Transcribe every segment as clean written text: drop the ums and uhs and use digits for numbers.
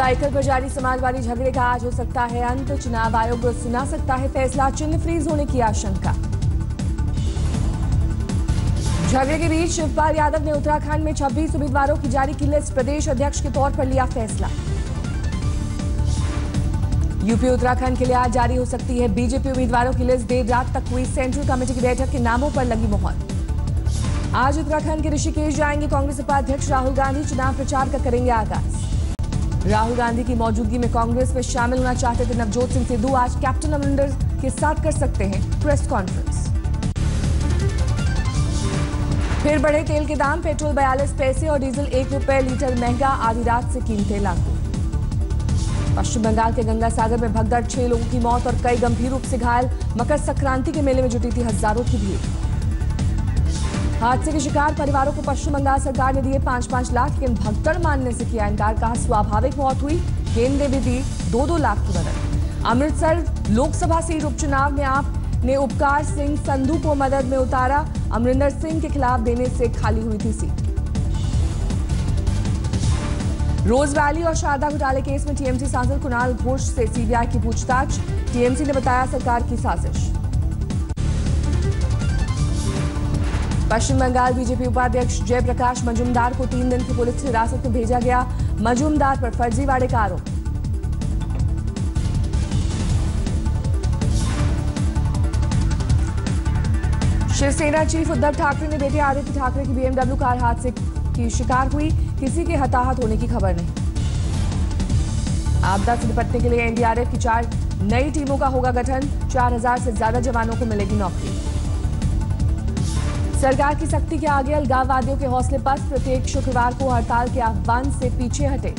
Cycle पर जारी समाजवादी झगड़े का आज हो सकता है अंत। चुनाव आयोग सुना सकता है फैसला, चिन्ह फ्रीज होने की आशंका। झगड़े के बीच शिवपाल यादव ने उत्तराखंड में 26 उम्मीदवारों की जारी की लिस्ट, प्रदेश अध्यक्ष के तौर पर लिया फैसला। यूपी उत्तराखंड के लिए आज जारी हो सकती है बीजेपी उम्मीदवारों की लिस्ट। देर रात तक हुई सेंट्रल कमेटी की बैठक के नामों पर लगी मोहर। आज उत्तराखंड के ऋषिकेश जाएंगे कांग्रेस उपाध्यक्ष राहुल गांधी, चुनाव प्रचार का करेंगे आगाज। राहुल गांधी की मौजूदगी में कांग्रेस में शामिल होना चाहते थे नवजोत सिंह सिद्धू, आज कैप्टन अमरिंदर के साथ कर सकते हैं प्रेस कॉन्फ्रेंस। फिर बढ़े तेल के दाम, पेट्रोल 42 पैसे और डीजल 1 रुपए लीटर महंगा, आधी रात से कीमतें लागू। पश्चिम बंगाल के गंगा सागर में भगदड़, 6 लोगों की मौत और कई गंभीर रूप से घायल। मकर संक्रांति के मेले में जुटी थी हजारों की भीड़। हादसे के शिकार परिवारों को पश्चिम बंगाल सरकार ने दिए 5-5 लाख, लेकिन भगदड़ मानने से किया इनकार, कहा स्वाभाविक मौत हुई, केंद्र ने भी दी 2-2 लाख की मदद। अमृतसर लोकसभा सीट उपचुनाव में आप ने उपकार सिंह संधू को मदद में उतारा, अमरिंदर सिंह के खिलाफ देने से खाली हुई थी सीट। रोज वैली और शारदा घोटाले केस में टीएमसी सांसद कुणाल घोष से सीबीआई की पूछताछ, टीएमसी ने बताया सरकार की साजिश। पश्चिम बंगाल बीजेपी उपाध्यक्ष जयप्रकाश मजूमदार को 3 दिन की पुलिस हिरासत में भेजा गया, मजूमदार पर फर्जीवाड़े का आरोप। शिवसेना चीफ उद्धव ठाकरे ने बेटे आदित्य ठाकरे की बीएमडब्ल्यू कार हादसे की शिकार हुई, किसी के हताहत होने की खबर नहीं। आपदा से निपटने के लिए एनडीआरएफ की 4 नई टीमों का होगा गठन, 4000 से ज्यादा जवानों को मिलेगी नौकरी। सरकार की सख्ती के आगे अलगाववादियों के हौसले पस्त, प्रत्येक शुक्रवार को हड़ताल के आह्वान से पीछे हटे।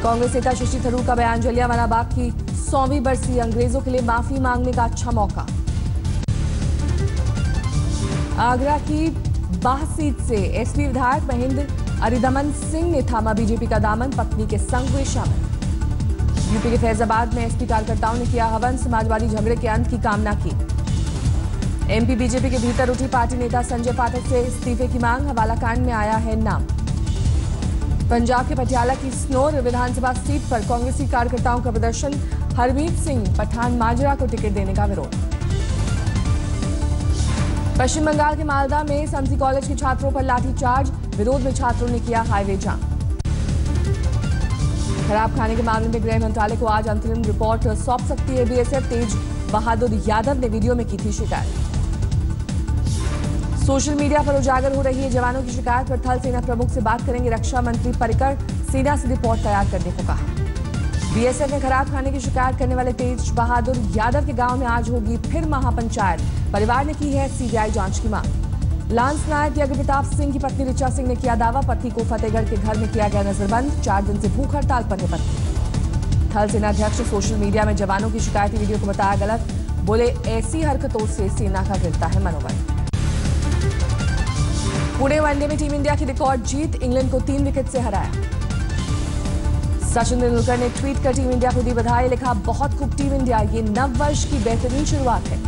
कांग्रेस नेता शशि थरूर का बयान, जलियांवाला बाग की 100वीं बरसी, अंग्रेजों के लिए माफी मांगने का अच्छा मौका। आगरा की बाह सीट से एसपी विधायक महेंद्र अरिदमन सिंह ने थामा बीजेपी का दामन, पत्नी के संग हुए शामिल। यूपी के फैजाबाद में एसपी कार्यकर्ताओं ने किया हवन, समाजवादी झगड़े के अंत की कामना की। एमपी बीजेपी के भीतर उठी पार्टी नेता संजय पाठक से इस्तीफे की मांग, हवाला कांड में आया है नाम। पंजाब के पटियाला की स्नोर विधानसभा सीट पर कांग्रेसी कार्यकर्ताओं का प्रदर्शन, हरमीत सिंह पठान माजरा को टिकट देने का विरोध। पश्चिम बंगाल के मालदा में समसी कॉलेज के छात्रों पर लाठीचार्ज, विरोध में छात्रों ने किया हाईवे जाम। खराब खाने के मामले में गृह मंत्रालय को आज अंतरिम रिपोर्ट सौंप सकती है बीएसएफ, तेज बहादुर यादव ने वीडियो में की थी शिकायत। सोशल मीडिया पर उजागर हो रही है जवानों की शिकायत पर थल सेना प्रमुख से बात करेंगे रक्षा मंत्री पर्रिकर, सेना से रिपोर्ट तैयार करने को कहा। बीएसएफ में खराब खाने की शिकायत करने वाले तेज बहादुर यादव के गांव में आज होगी फिर महापंचायत, परिवार ने की है सीबीआई जांच की मांग। लांस नायक यज्ञ प्रताप सिंह की पत्नी ऋचा सिंह ने किया दावा, पति को फतेहगढ़ के घर में किया गया नजरबंद, 4 दिन से भूख हड़ताल पर है पत्नी। थल सेनाध्यक्ष सोशल मीडिया में जवानों की शिकायती वीडियो को बताया गलत, बोले ऐसी हरकतों से सेना का गिरता है मनोबल। पुणे वनडे में टीम इंडिया की रिकॉर्ड जीत, इंग्लैंड को 3 विकेट से हराया। सचिन तेंदुलकर ने ट्वीट कर टीम इंडिया को दी बधाई, लिखा बहुत खूब टीम इंडिया, ये नव वर्ष की बेहतरीन शुरुआत है।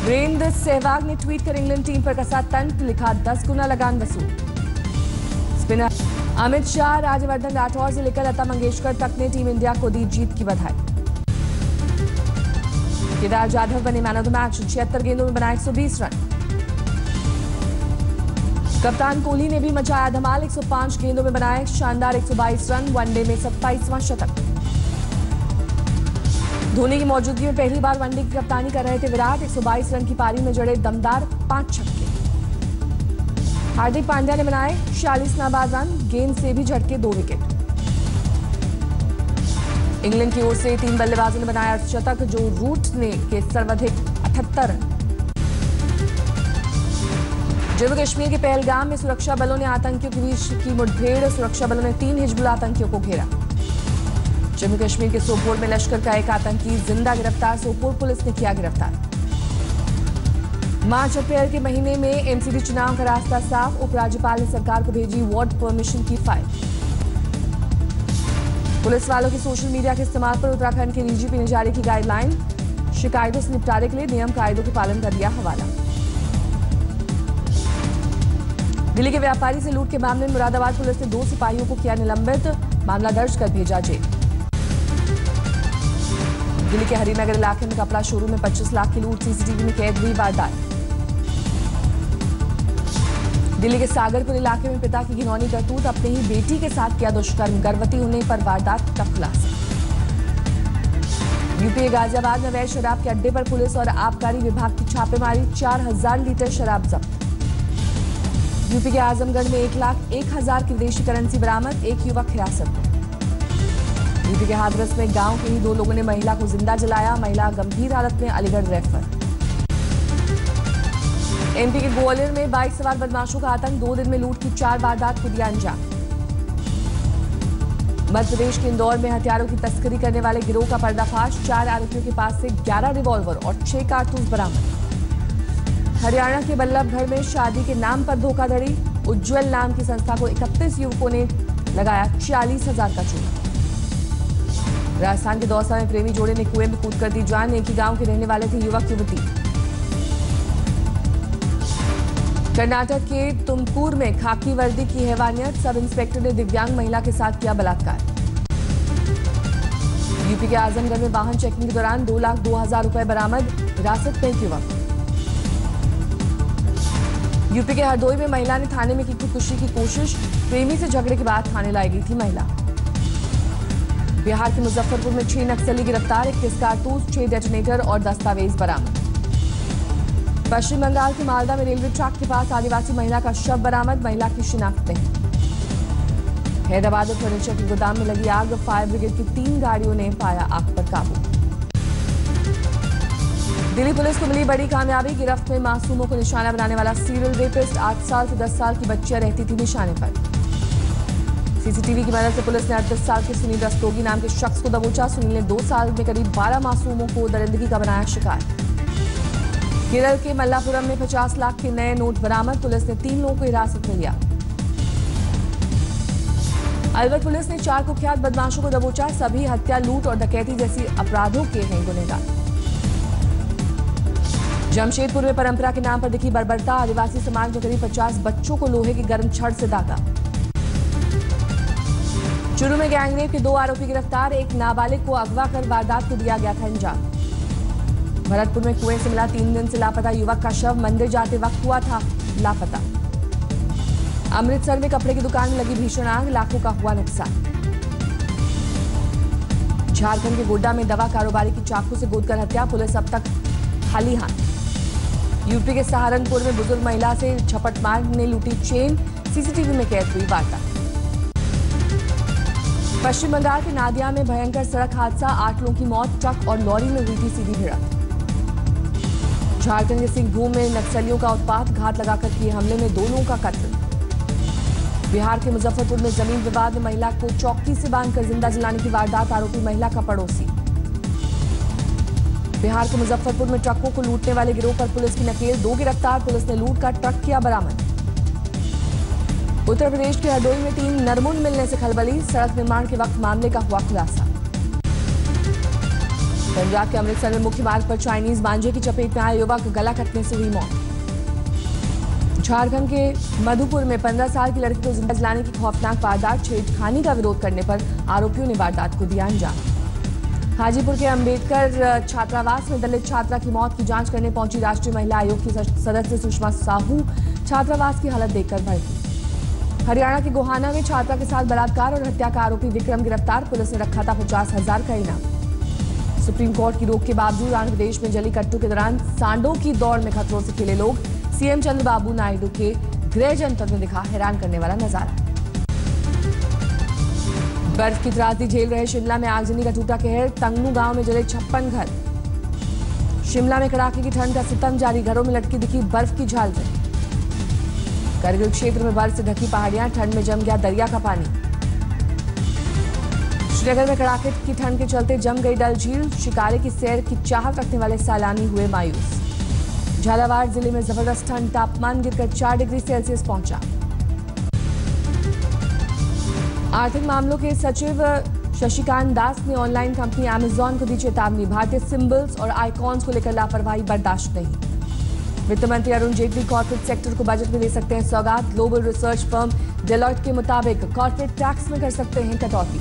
वीरेंद्र सहवाग ने ट्वीट कर इंग्लैंड टीम पर कसा तंट, लिखा 10 गुना लगान वसूल। स्पिनर अमित शाह, राज्यवर्धन राठौर से लेकर लता मंगेशकर तक ने टीम इंडिया को दी जीत की बधाई। केदार जाधव बने मैन ऑफ द मैच, 76 गेंदों में बनाए 120 रन। कप्तान कोहली ने भी मचाया धमाल, 105 गेंदों में बनाए शानदार 122 रन, वनडे में 27वां शतक। धोनी की मौजूदगी में पहली बार वनडे की कप्तानी कर रहे थे विराट, 122 रन की पारी में जड़े दमदार 5 छक्के। हार्दिक पांड्या ने बनाए 46 नाबाद रन, गेंद से भी झटके 2 विकेट। इंग्लैंड की ओर से 3 बल्लेबाजों ने बनाया शतक, जो रूट ने के सर्वाधिक 78 रन। जम्मू कश्मीर के पहलगाम में सुरक्षा बलों ने आतंकियों के बीच की मुठभेड़, सुरक्षा बलों ने 3 हिजबुल आतंकियों को घेरा। जम्मू कश्मीर के सोपोर में लश्कर का एक आतंकी जिंदा गिरफ्तार, सोपोर पुलिस ने किया गिरफ्तार। मार्च-अप्रैल के महीने में एमसीडी चुनाव का रास्ता साफ, उपराज्यपाल ने सरकार को भेजी वार्ड परमिशन की फाइल। पुलिस वालों के सोशल मीडिया के इस्तेमाल पर उत्तराखंड के डीजीपी ने जारी की गाइडलाइन, शिकायतों से निपटारे के लिए नियम कायदों के पालन का दिया हवाला। दिल्ली के व्यापारी से लूट के मामले में मुरादाबाद पुलिस ने 2 सिपाहियों को किया निलंबित, मामला दर्ज कर भेजा जेल। दिल्ली के हरिनगर इलाके में कपड़ा शोरूम में 25 लाख की लूट, सीसीटीवी में कैद हुई वारदात। दिल्ली के सागरपुर इलाके में पिता की घिनौनी करतूत, अपनी ही बेटी के साथ किया दुष्कर्म, गर्भवती होने पर वारदात का खुलासा। यूपी के गाजियाबाद में अवैध शराब के अड्डे पर पुलिस और आबकारी विभाग की छापेमारी, 4000 लीटर शराब जब्त। यूपी के आजमगढ़ में 1,01,000 की विदेशी करेंसी बरामद, एक युवक हिरासत में। यूपी के हाथरस में गांव के ही 2 लोगों ने महिला को जिंदा जलाया, महिला गंभीर हालत में अलीगढ़ रेफर। एमपी के ग्वालियर में बाइक सवार बदमाशों का आतंक, 2 दिन में लूट की 4 वारदात को दिया अंजाम। मध्य प्रदेश के इंदौर में हथियारों की तस्करी करने वाले गिरोह का पर्दाफाश, 4 आरोपियों के पास से 11 रिवॉल्वर और 6 कारतूस बरामद। हरियाणा के बल्लभगढ़ में शादी के नाम पर धोखाधड़ी, उज्जवल नाम की संस्था को 31 युवकों ने लगाया 40,000 का चूना। राजस्थान के दौसा में प्रेमी जोड़े ने कुएं में कूद कर दी जान, एक ही गांव के रहने वाले थे युवक युवती। कर्नाटक के तुमकुर में खाकी वर्दी की हैवानियत, सब इंस्पेक्टर ने दिव्यांग महिला के साथ किया बलात्कार। यूपी के आजमगढ़ में वाहन चेकिंग के दौरान 2,02,000 रुपए बरामद, हिरासत में एक युवक। यूपी के हरदोई में महिला ने थाने में की खुदकुशी की कोशिश, प्रेमी से झगड़े के बाद थाने लाई गई थी महिला। बिहार के मुजफ्फरपुर में 6 नक्सली गिरफ्तार, 21 कारतूस, 6 डेटोनेटर और दस्तावेज बरामद। पश्चिम बंगाल के मालदा में रेलवे ट्रैक के पास आदिवासी महिला का शव बरामद, महिला की शिनाख्त नहीं। हैदराबाद में फर्नीचर के गोदाम में लगी आग, फायर ब्रिगेड की 3 गाड़ियों ने पाया आग पर काबू। दिल्ली पुलिस को मिली बड़ी कामयाबी, गिरफ्त में मासूमों को निशाना बनाने वाला सीरियल रेपिस्ट, 8 साल से 10 साल की बच्चियां रहती थी निशाने पर। सीसीटीवी की मदद से पुलिस ने 38 साल के सुनील रस्तोगी नाम के शख्स को दबोचा। सुनील ने 2 साल में करीब 12 मासूमों को दरिंदगी का बनाया शिकार। केरल के मल्लापुरम में 50 लाख के नए नोट बरामद, पुलिस ने 3 लोगों को हिरासत में लिया। अलवर पुलिस ने 4 कुख्यात बदमाशों को दबोचा, सभी हत्या, लूट और डकैती जैसी अपराधों के हैं गुनहगार। जमशेदपुर में परंपरा के नाम पर दिखी बर्बरता, आदिवासी समाज में करीब 50 बच्चों को लोहे की गर्म छड़ से दागा। चुरू में गैंगरेप के 2 आरोपी गिरफ्तार, एक नाबालिग को अगवा कर वारदात को दिया गया था अंजाम। भरतपुर में कुएं से मिला 3 दिन से लापता युवक का शव, मंदिर जाते वक्त हुआ था लापता। अमृतसर में कपड़े की दुकान में लगी भीषण आग, लाखों का हुआ नुकसान। झारखंड के गोड्डा में दवा कारोबारी की चाकू से गोदकर हत्या, पुलिस अब तक खाली हाथ। यूपी के सहारनपुर में बुजुर्ग महिला से झपटमार ने लूटी चेन, सीसीटीवी में कैद हुई वारदात। पश्चिम बंगाल के नादिया में भयंकर सड़क हादसा, 8 लोगों की मौत, ट्रक और लॉरी में हुई थी सीधी भिड़ंत। झारखंड के सिंहभूम में नक्सलियों का उत्पात, घात लगाकर किए हमले में 2 लोगों का कत्ल। बिहार के मुजफ्फरपुर में जमीन विवाद में महिला को चौकी से बांधकर जिंदा जलाने की वारदात, आरोपी महिला का पड़ोसी। बिहार के मुजफ्फरपुर में ट्रकों को लूटने वाले गिरोह पर पुलिस की नकेल, 2 गिरफ्तार, पुलिस ने लूट का ट्रक किया बरामद। उत्तर प्रदेश के हरदोई में 3 नरमुंड मिलने से खलबली, सड़क निर्माण के वक्त मामले का हुआ खुलासा। पंजाब के अमृतसर में मुख्य मार्ग पर चाइनीज मांझे की चपेट में आया युवक, गला कटने से हुई मौत। झारखंड के मधुपुर में 15 साल की लड़की को जिंदा जलाने की खौफनाक वारदात, छेड़खानी का विरोध करने पर आरोपियों ने वारदात को दिया अंजाम। हाजीपुर के अंबेडकर छात्रावास में दलित छात्रा की मौत की जांच करने पहुंची राष्ट्रीय महिला आयोग की सदस्य सुषमा साहू, छात्रावास की हालत देखकर भड़की। हरियाणा के गोहाना में छात्रा के साथ बलात्कार और हत्या का आरोपी विक्रम गिरफ्तार, पुलिस ने रखा था 50,000 का इनाम। सुप्रीम कोर्ट की रोक के बावजूद आंध्र प्रदेश में जली कट्टू के दौरान सांडों की दौड़ में खतरों से खेले लोग, सीएम चंद्रबाबू नायडू के गृह जनपद में दिखा हैरान करने वाला नजारा। बर्फ की त्रासदी झेल रहे शिमला में आगजनी का टूटा कहर, तंगनू गांव में जले 56 घर। शिमला में कड़ाके की ठंड का सितम जारी, घरों में लटकी दिखी बर्फ की झालरें। करगिल क्षेत्र में बर्फ से ढकी पहाड़ियां, ठंड में जम गया दरिया का पानी। श्रीनगर में कड़ाके की ठंड के चलते जम गई डल झील, शिकारे की सैर की चाहत रखने वाले सैलानी हुए मायूस। झालावाड़ जिले में जबरदस्त ठंड, तापमान गिरकर 4 डिग्री सेल्सियस पहुंचा। आर्थिक मामलों के सचिव शशिकांत दास ने ऑनलाइन कंपनी अमेजॉन को दी चेतावनी, भारतीय सिंबल्स और आइकॉन्स को लेकर लापरवाही बर्दाश्त नहीं। वित्त मंत्री अरुण जेटली कॉर्पोरेट सेक्टर को बजट में दे सकते हैं सौगात। ग्लोबल रिसर्च फर्म डेलॉयट के मुताबिक कॉर्पोरेट टैक्स में कर सकते हैं कटौती।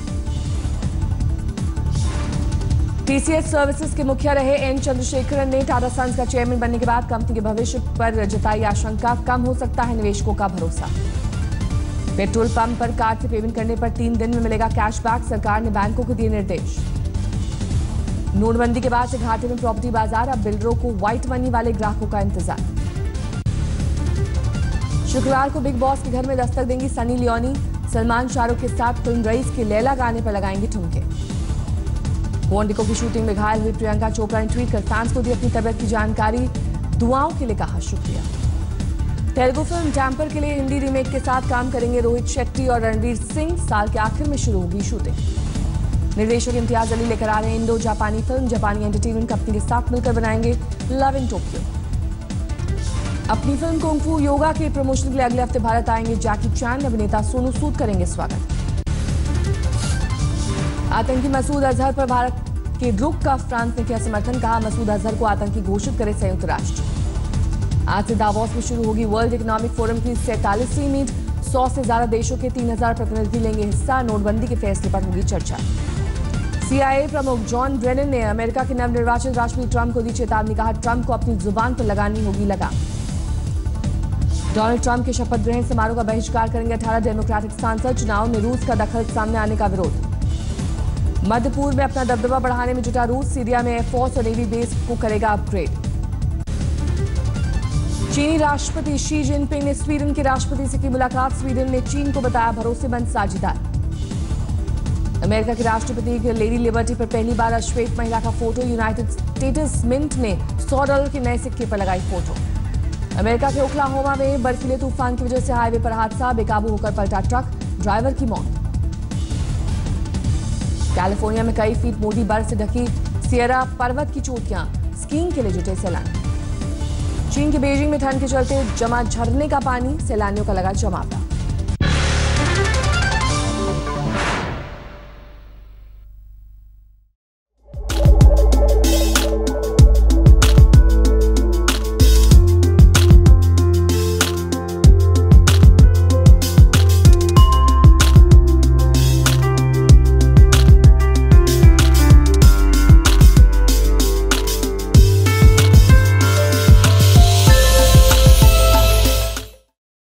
टीसीएस सर्विसेज के मुखिया रहे एन चंद्रशेखरन ने टाटा सन्स का चेयरमैन बनने के बाद कंपनी के भविष्य पर जताई आशंका। कम हो सकता है निवेशकों का भरोसा। पेट्रोल पंप पर कार्ड से पेमेंट करने पर 3 दिन में मिलेगा कैशबैक। सरकार ने बैंकों को दिए निर्देश। नोटबंदी के बाद से घाटे में प्रॉपर्टी बाजार। अब बिल्डरों को व्हाइट मनी वाले ग्राहकों का इंतजार। शुक्रवार को बिग बॉस के घर में दस्तक देंगी सनी लियोनी। सलमान शाहरुख के साथ फिल्म रईस के लैला गाने पर लगाएंगे ठुमके। वॉन्डिको की शूटिंग में घायल हुई प्रियंका चोपड़ा ने ट्वीट कर फैंस को दी अपनी तबीयत की जानकारी। दुआओं के लिए कहा शुक्रिया। तेलुगु फिल्म टैंपर के लिए हिंदी रीमेक के साथ काम करेंगे रोहित शेट्टी और रणवीर सिंह। साल के आखिर में शुरू होगी शूटिंग। निर्देशक इम्तियाज अली लेकर आ रहे हैं इंडो जापानी फिल्म। जापानी एंटरटेनमेंट कंपनी के साथ मिलकर बनाएंगे लव इन टोक्यो। अपनी फिल्म कुंग फू योगा के प्रमोशन के लिए अगले हफ्ते भारत आएंगे जैकी चैन। अभिनेता सोनू सूद करेंगे स्वागत। आतंकी मसूद अजहर पर भारत के रुख का फ्रांस ने किया समर्थन। कहा मसूद अजहर को आतंकी घोषित करे संयुक्त राष्ट्र। आज से दावोस में शुरू होगी वर्ल्ड इकोनॉमिक फोरम की 47वीं मीट। 100 से ज्यादा देशों के 3000 प्रतिनिधि लेंगे हिस्सा। नोटबंदी के फैसले पर होगी चर्चा। CIA प्रमुख जॉन ब्रेनन ने अमेरिका के नवनिर्वाचित राष्ट्रपति ट्रंप को दी चेतावनी। कहा ट्रंप को अपनी जुबान पर लगानी होगी लगाम। डोनाल्ड ट्रंप के शपथ ग्रहण समारोह का बहिष्कार करेंगे 18 डेमोक्रेटिक सांसद। चुनाव में रूस का दखल सामने आने का विरोध। मध्य पूर्व में अपना दबदबा बढ़ाने में जुटा रूस। सीरिया में एयरफोर्स और नेवी बेस को करेगा अपग्रेड। चीनी राष्ट्रपति शी जिनपिंग ने स्वीडन के राष्ट्रपति से की मुलाकात। स्वीडन ने चीन को बताया भरोसेमंद साझेदार। अमेरिका के राष्ट्रपति की लेडी लिबर्टी पर पहली बार अश्वेत महिला का फोटो। यूनाइटेड स्टेट्स मिंट ने $100 के नए सिक्के पर लगाई फोटो। अमेरिका के ओक्लाहोमा में बर्फीले तूफान की वजह से हाईवे पर हादसा। बेकाबू होकर पलटा ट्रक। ड्राइवर की मौत। कैलिफोर्निया में कई फीट मोटी बर्फ से ढकी सियरा पर्वत की चोटियां। स्कीइंग के लिए जुटे सैलानी। चीन के बीजिंग में ठंड के चलते जमा झरने का पानी। सैलानियों का लगा जमावड़ा।